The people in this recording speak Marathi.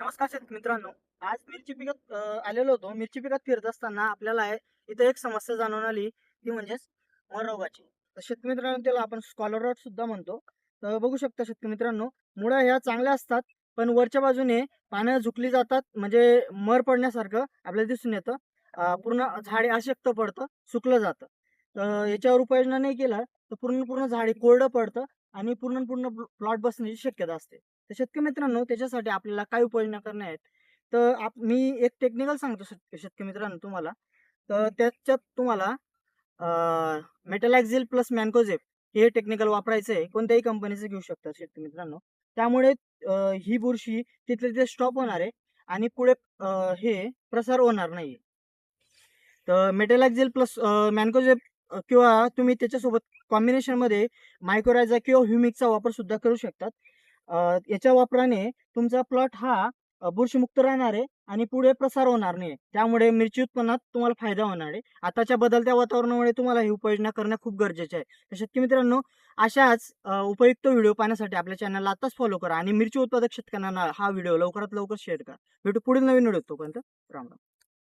नमस्कार शेतकरी मित्रांनो. आज मिरची पिकत आलेलो होतो. मिरची पिकात फिरत असताना आपल्याला इथे एक समस्या जाणवून आली, ती म्हणजेच मर रोगाची. तर शेतकरी मित्रांनो, त्याला आपण स्कॉलर रॉट सुद्धा म्हणतो. तर बघू शकता शेतकरी मित्रांनो, मुळ्या ह्या चांगल्या असतात, पण वरच्या बाजूने पानं झुकली जातात, म्हणजे मर पडण्यासारखं आपल्याला दिसून येतं. पूर्ण झाड अशक्त पडतं, सुकलं जातं. तर याच्यावर उपाययोजना नाही केला तर पूर्ण झाड कोरडं पडतं आणि पूर्ण प्लॉट बसण्याची शक्यता असते. तर शेतकरी मित्रांनो, त्याच्यासाठी आपल्याला काय उपाययोजना करणे आहेत, तर मी एक टेक्निकल सांगतो शेतकरी मित्रांनो तुम्हाला. तर त्याच्यात तुम्हाला मेटलॅक्झिल प्लस मॅन्कोझेब हे टेक्निकल वापरायचं आहे. कोणत्याही कंपनीचं घेऊ शकता शेतकरी मित्रांनो. त्यामुळे ही बुरशी तिथल्या तिथे स्टॉप होणार आहे आणि पुढे हे प्रसार होणार नाही. तर मेटलॅक्झिल प्लस मॅन्कोझेब किंवा तुम्ही त्याच्यासोबत कॉम्बिनेशनमध्ये मायक्रोरायझा किंवा ह्युमिकचा वापर सुद्धा करू शकतात. याच्या वापराने तुमचा प्लॉट हा बुरशीमुक्त राहणार आहे आणि पुढे प्रसार होणार नाही. त्यामुळे मिरची उत्पन्नात तुम्हाला फायदा होणार आहे. आताच्या बदलत्या वातावरणामुळे तुम्हाला ही उपाययोजना करणं खूप गरजेचं आहे. तर शेतकरी मित्रांनो, अशाच उपयुक्त व्हिडिओ पाहण्यासाठी आपल्या चॅनलला आताच फॉलो करा आणि मिरची उत्पादक शेतकऱ्यांना हा व्हिडिओ लवकरात लवकर शेअर करा. भेटू पुढील नवीन व्हिडिओ. तोपर्यंत राम राम.